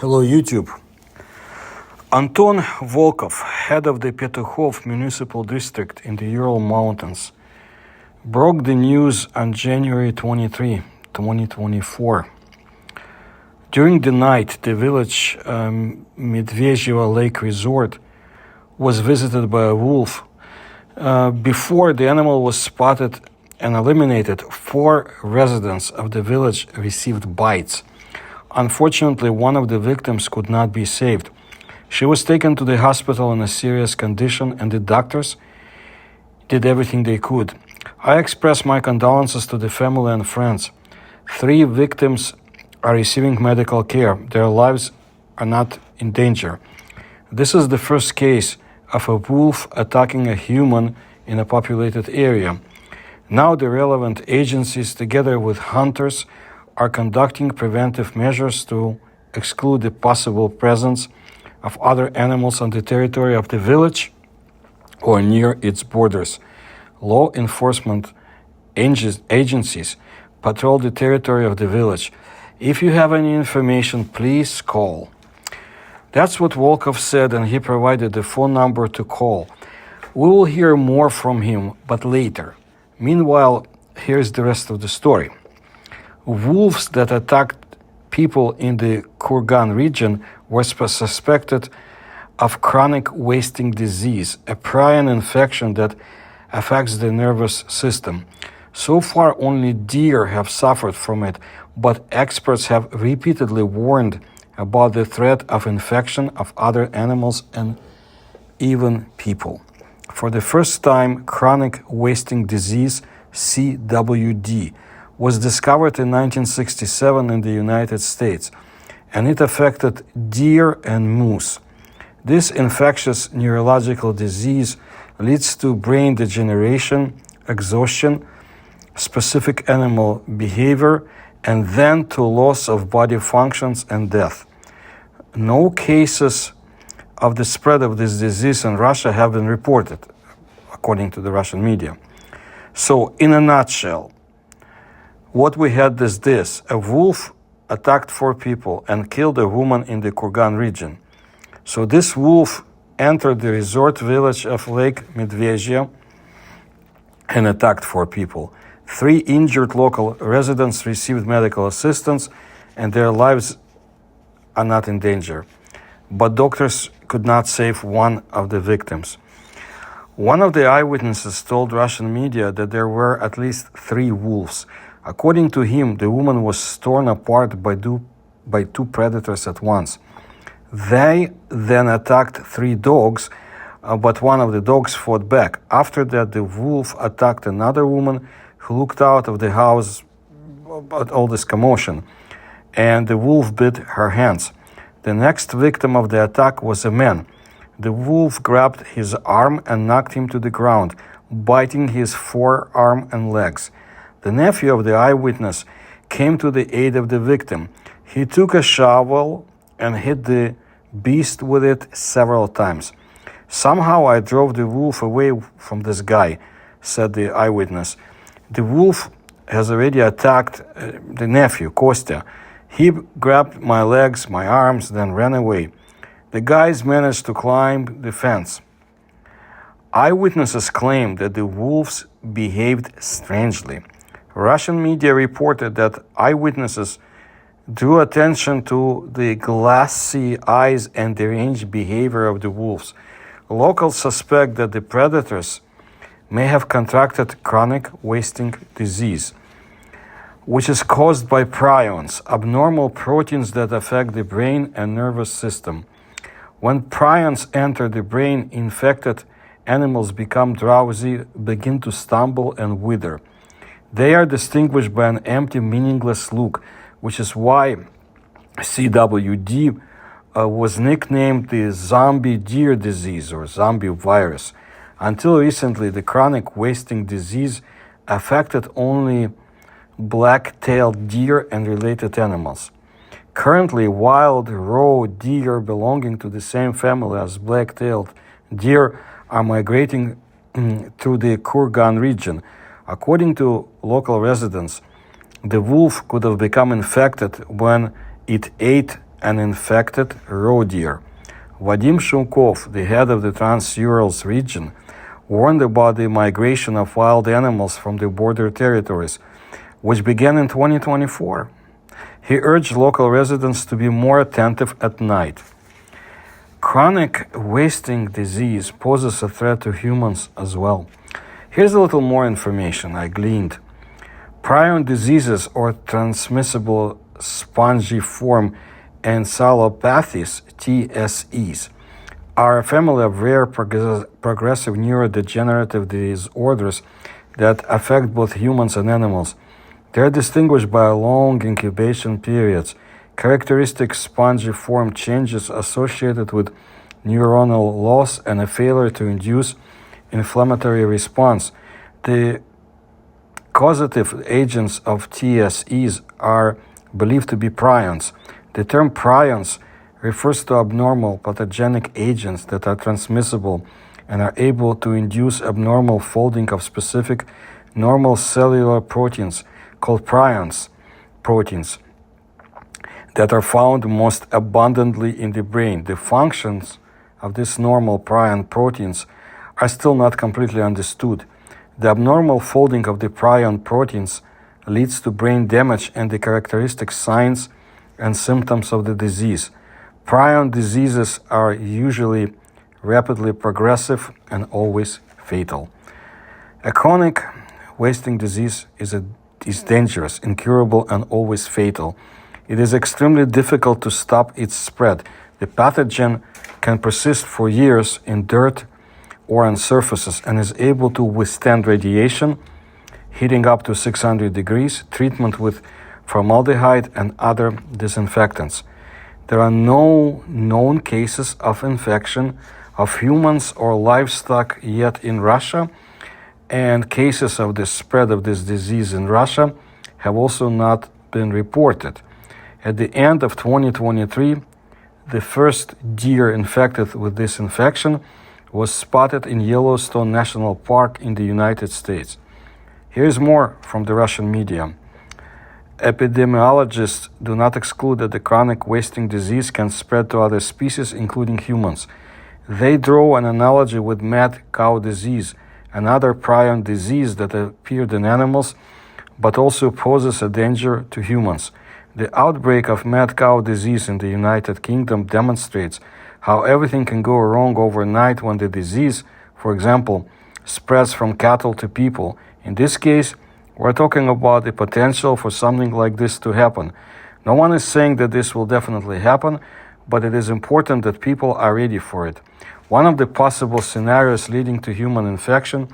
Hello YouTube. Anton Volkov, head of the Petukhov municipal district in the Ural Mountains, broke the news on January 23, 2024. During the night, the village Medve Lake Resort was visited by a wolf. Before the animal was spotted and eliminated, 4 residents of the village received bites. Unfortunately, one of the victims could not be saved. She was taken to the hospital in a serious condition, and the doctors did everything they could. I express my condolences to the family and friends. 3 victims are receiving medical care. Their lives are not in danger. This is the first case of a wolf attacking a human in a populated area. Now the relevant agencies, together with hunters, are conducting preventive measures to exclude the possible presence of other animals on the territory of the village or near its borders. Law enforcement agencies patrol the territory of the village. If you have any information, please call. That's what Volkov said, and he provided the phone number to call. We will hear more from him, but later. Meanwhile, here's the rest of the story. Wolves that attacked people in the Kurgan region were suspected of chronic wasting disease, a prion infection that affects the nervous system. So far, only deer have suffered from it, but experts have repeatedly warned about the threat of infection of other animals and even people. For the first time, chronic wasting disease, CWD, was discovered in 1967 in the United States, and it affected deer and moose. This infectious neurological disease leads to brain degeneration, exhaustion, specific animal behavior, and then to loss of body functions and death. No cases of the spread of this disease in Russia have been reported, according to the Russian media. So, in a nutshell, what we had is this: a wolf attacked 4 people and killed a woman in the Kurgan region. So this wolf entered the resort village of Lake Medve and attacked 4 people. 3 injured local residents received medical assistance, and their lives are not in danger. But doctors could not save one of the victims. One of the eyewitnesses told Russian media that there were at least 3 wolves. According to him, the woman was torn apart by 2 predators at once. They then attacked 3 dogs, but one of the dogs fought back. After that, the wolf attacked another woman who looked out of the house at all this commotion, and the wolf bit her hands. The next victim of the attack was a man. The wolf grabbed his arm and knocked him to the ground, biting his forearm and legs. The nephew of the eyewitness came to the aid of the victim. He took a shovel and hit the beast with it several times. Somehow I drove the wolf away from this guy, said the eyewitness. The wolf has already attacked the nephew, Kostya. He grabbed my legs, my arms, then ran away. The guys managed to climb the fence. Eyewitnesses claimed that the wolves behaved strangely. Russian media reported that eyewitnesses drew attention to the glassy eyes and deranged behavior of the wolves. Locals suspect that the predators may have contracted chronic wasting disease, which is caused by prions, abnormal proteins that affect the brain and nervous system. When prions enter the brain, infected animals become drowsy, begin to stumble, and wither. They are distinguished by an empty, meaningless look, which is why CWD was nicknamed the zombie deer disease or zombie virus. Until recently, the chronic wasting disease affected only black-tailed deer and related animals. Currently, wild roe deer belonging to the same family as black-tailed deer are migrating through the Kurgan region. According to local residents, the wolf could have become infected when it ate an infected roe deer. Vadim Shumkov, the head of the Trans-Urals region, warned about the migration of wild animals from the border territories, which began in 2024. He urged local residents to be more attentive at night. Chronic wasting disease poses a threat to humans as well. Here's a little more information I gleaned. Prion diseases, or transmissible spongiform encephalopathies, TSEs, are a family of rare progressive neurodegenerative disorders that affect both humans and animals. They are distinguished by long incubation periods, characteristic spongiform changes associated with neuronal loss, and a failure to induce inflammatory response. The causative agents of TSEs are believed to be prions. The term prions refers to abnormal pathogenic agents that are transmissible and are able to induce abnormal folding of specific normal cellular proteins called prions proteins that are found most abundantly in the brain. The functions of these normal prion proteins are still not completely understood. The abnormal folding of the prion proteins leads to brain damage and the characteristic signs and symptoms of the disease. Prion diseases are usually rapidly progressive and always fatal. A chronic wasting disease is dangerous, incurable, and always fatal. It is extremely difficult to stop its spread. The pathogen can persist for years in dirt or on surfaces and is able to withstand radiation, heating up to 600 degrees, treatment with formaldehyde and other disinfectants. There are no known cases of infection of humans or livestock yet in Russia, and cases of the spread of this disease in Russia have also not been reported. At the end of 2023, the first deer infected with this infection was spotted in Yellowstone National Park in the United States. Here's more from the Russian media. Epidemiologists do not exclude that the chronic wasting disease can spread to other species, including humans. They draw an analogy with mad cow disease, another prion disease that appeared in animals but also poses a danger to humans. The outbreak of mad cow disease in the United Kingdom demonstrates how everything can go wrong overnight when the disease, for example, spreads from cattle to people. In this case, we're talking about the potential for something like this to happen. No one is saying that this will definitely happen, but it is important that people are ready for it. One of the possible scenarios leading to human infection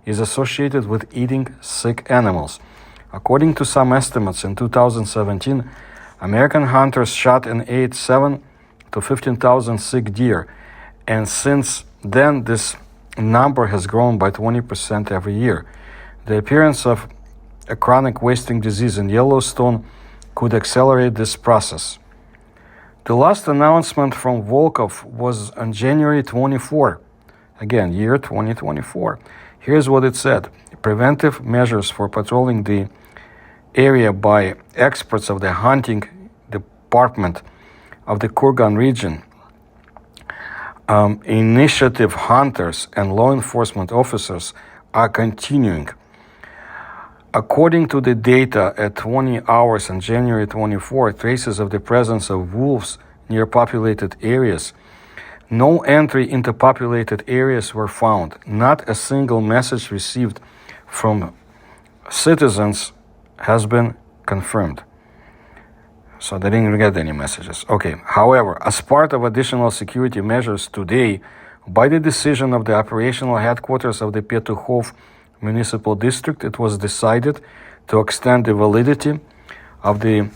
is associated with eating sick animals. According to some estimates, in 2017, American hunters shot and ate 7,000 to 15,000 sick deer, and since then this number has grown by 20% every year. The appearance of a chronic wasting disease in Yellowstone could accelerate this process. The last announcement from Volkov was on January 24, again, year 2024. Here's what it said. Preventive measures for patrolling the area by experts of the hunting department of the Kurgan region, initiative hunters and law enforcement officers are continuing. According to the data at 20 hours on January 24, traces of the presence of wolves near populated areas. No entry into populated areas were found. Not a single message received from citizens has been confirmed. So they didn't get any messages. Okay. However, as part of additional security measures today, by the decision of the operational headquarters of the Petukhov Municipal District, it was decided to extend the validity of the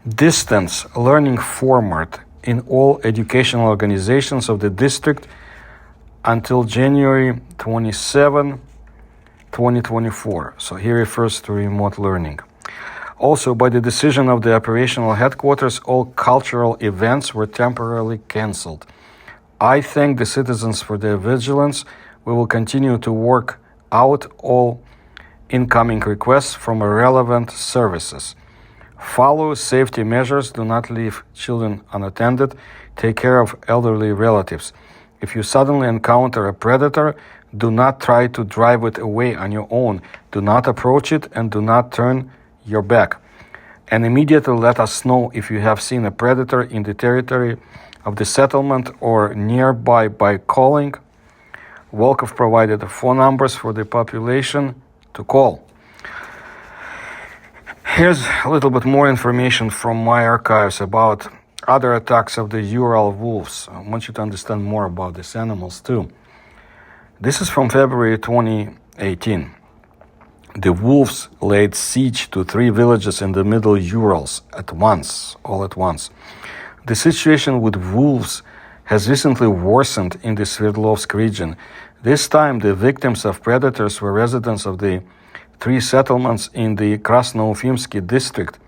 distance learning format in all educational organizations of the district until January 27, 2024. So he refers to remote learning. Also, by the decision of the operational headquarters, all cultural events were temporarily cancelled. I thank the citizens for their vigilance. We will continue to work out all incoming requests from relevant services. Follow safety measures. Do not leave children unattended. Take care of elderly relatives. If you suddenly encounter a predator, do not try to drive it away on your own. Do not approach it and do not turn your back. And immediately let us know if you have seen a predator in the territory of the settlement or nearby by calling. Volkov provided the phone numbers for the population to call. Here's a little bit more information from my archives about other attacks of the Ural wolves. I want you to understand more about these animals too. This is from February 2018. The wolves laid siege to 3 villages in the middle Urals all at once. The situation with wolves has recently worsened in the Sverdlovsk region. This time, the victims of predators were residents of the 3 settlements in the Krasnoufimsky district.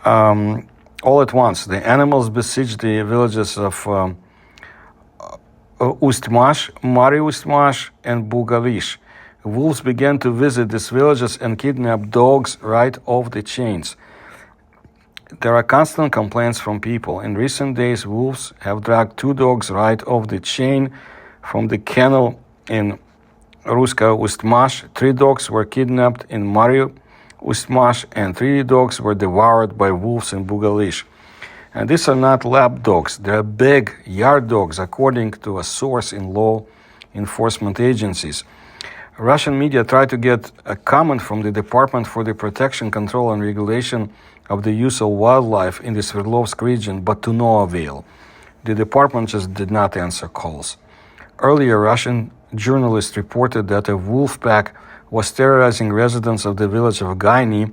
All at once, the animals besieged the villages of Ustmash, Mary Ustmash, and Bugalish. Wolves began to visit these villages and kidnap dogs right off the chains. There are constant complaints from people. In recent days, wolves have dragged 2 dogs right off the chain from the kennel in Ruska Ustmash. 3 dogs were kidnapped in Mary Ustmash, and 3 dogs were devoured by wolves in Bugalish. And these are not lap dogs. They're big yard dogs, according to a source in law enforcement agencies. Russian media tried to get a comment from the Department for the Protection, Control and Regulation of the Use of Wildlife in the Sverdlovsk region, but to no avail. The department just did not answer calls. Earlier, Russian journalists reported that a wolf pack was terrorizing residents of the village of Gaini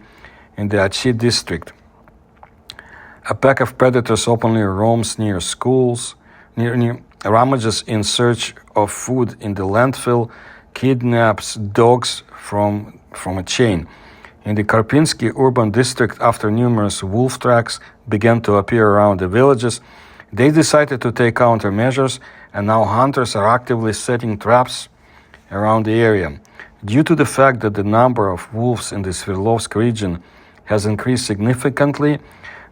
in the Achi district. A pack of predators openly roams near schools, near rummages in search of food in the landfill, kidnaps dogs from a chain. In the Karpinsky urban district, after numerous wolf tracks began to appear around the villages, they decided to take countermeasures, and now hunters are actively setting traps around the area. Due to the fact that the number of wolves in the Sverdlovsk region has increased significantly,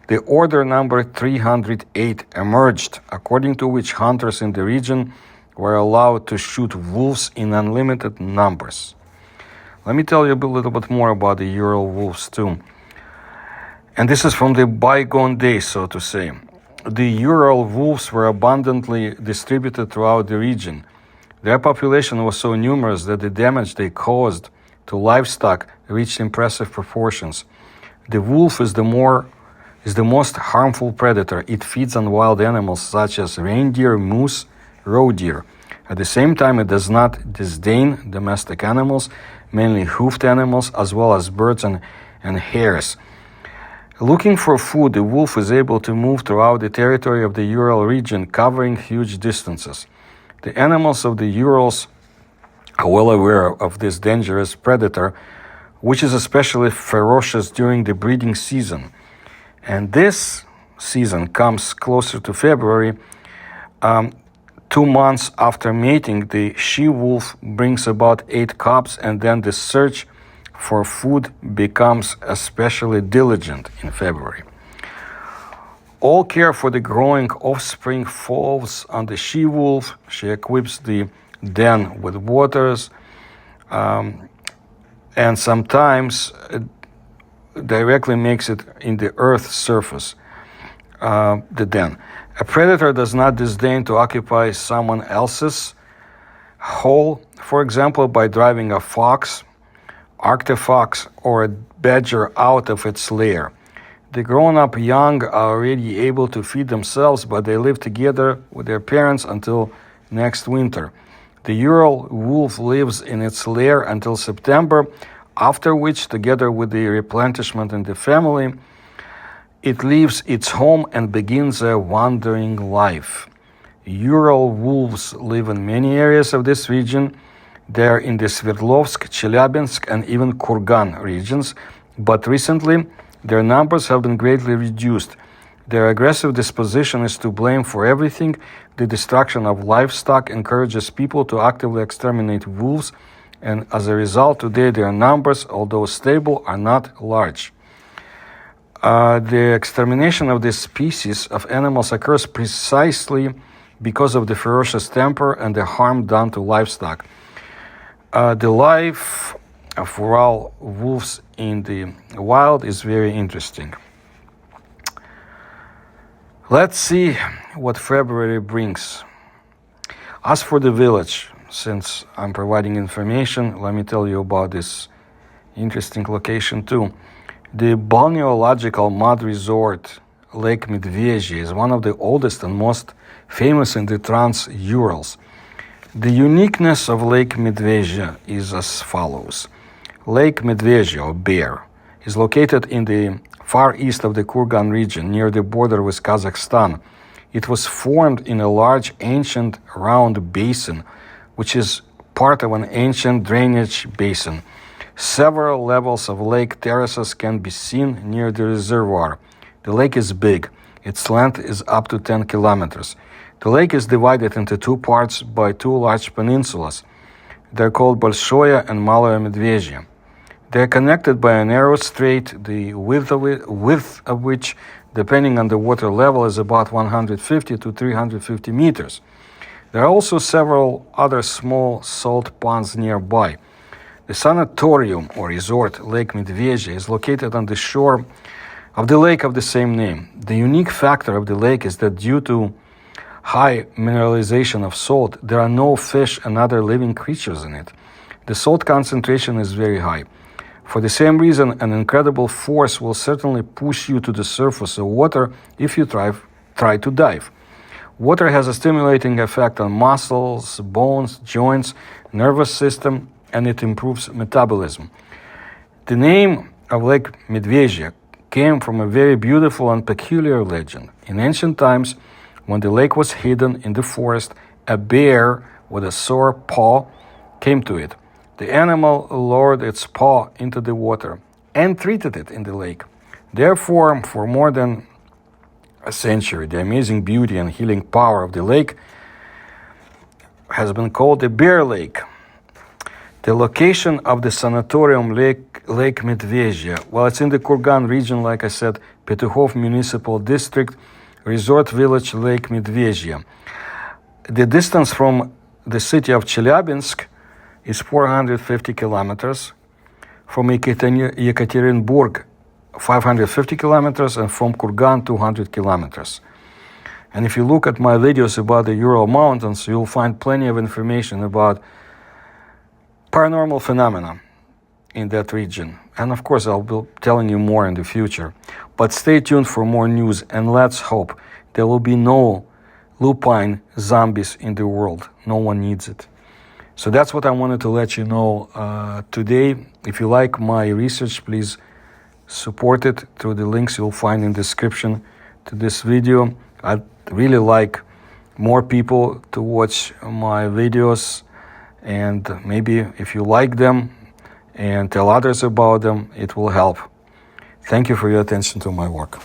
the order number 308 emerged, according to which hunters in the region were allowed to shoot wolves in unlimited numbers. Let me tell you a little bit more about the Ural wolves too. And this is from the bygone days, so to say. The Ural wolves were abundantly distributed throughout the region. Their population was so numerous that the damage they caused to livestock reached impressive proportions. The wolf is the most harmful predator. It feeds on wild animals such as reindeer, moose, roe deer. At the same time, it does not disdain domestic animals, mainly hoofed animals, as well as birds and hares. Looking for food, the wolf is able to move throughout the territory of the Ural region, covering huge distances. The animals of the Urals are well aware of this dangerous predator, which is especially ferocious during the breeding season. And this season comes closer to February. 2 months after mating, the she-wolf brings about 8 cubs, and then the search for food becomes especially diligent in February. All care for the growing offspring falls on the she-wolf. She equips the den with waters, and sometimes directly makes it in the earth's surface, the den. A predator does not disdain to occupy someone else's hole, for example, by driving a fox, arctofox, or a badger out of its lair. The grown-up young are already able to feed themselves, but they live together with their parents until next winter. The Ural wolf lives in its lair until September, after which, together with the replenishment in the family, it leaves its home and begins a wandering life. Ural wolves live in many areas of this region. They are in the Sverdlovsk, Chelyabinsk, and even Kurgan regions, but recently their numbers have been greatly reduced. Their aggressive disposition is to blame for everything. The destruction of livestock encourages people to actively exterminate wolves, and as a result, today their numbers, although stable, are not large. The extermination of this species of animals occurs precisely because of the ferocious temper and the harm done to livestock. The life of Ural wolves in the wild is very interesting. Let's see what February brings. As for the village, since I'm providing information, let me tell you about this interesting location too. The balneological mud resort Lake Medve is one of the oldest and most famous in the Trans-Urals. The uniqueness of Lake Medve is as follows. Lake Medve, or Bear, is located in the far east of the Kurgan region, near the border with Kazakhstan. It was formed in a large ancient round basin, which is part of an ancient drainage basin. Several levels of lake terraces can be seen near the reservoir. The lake is big. Its length is up to 10 kilometers. The lake is divided into two parts by two large peninsulas. They're called Bolshoye and Maloye Medvedye. They're connected by a narrow strait, the width of which, depending on the water level, is about 150 to 350 meters. There are also several other small salt ponds nearby. The sanatorium or resort Lake Medve is located on the shore of the lake of the same name. The unique factor of the lake is that due to high mineralization of salt, there are no fish and other living creatures in it. The salt concentration is very high. For the same reason, an incredible force will certainly push you to the surface of water if you try to dive. Water has a stimulating effect on muscles, bones, joints, nervous system, and it improves metabolism. The name of Lake Medve came from a very beautiful and peculiar legend. In ancient times, when the lake was hidden in the forest, a bear with a sore paw came to it. The animal lowered its paw into the water and treated it in the lake. Therefore, for more than a century, the amazing beauty and healing power of the lake has been called the Bear Lake. The location of the sanatorium Lake Medve, well, it's in the Kurgan region, like I said, Petukhov Municipal District, resort village Lake Medve. The distance from the city of Chelyabinsk is 450 kilometers, from Yekaterinburg 550 kilometers, and from Kurgan 200 kilometers. And if you look at my videos about the Ural Mountains, you'll find plenty of information about paranormal phenomena in that region. And of course, I'll be telling you more in the future. But stay tuned for more news, and let's hope there will be no lupine zombies in the world. No one needs it. So that's what I wanted to let you know today. If you like my research, please support it through the links you'll find in the description to this video. I'd really like more people to watch my videos, and maybe if you like them and tell others about them, it will help. Thank you for your attention to my work.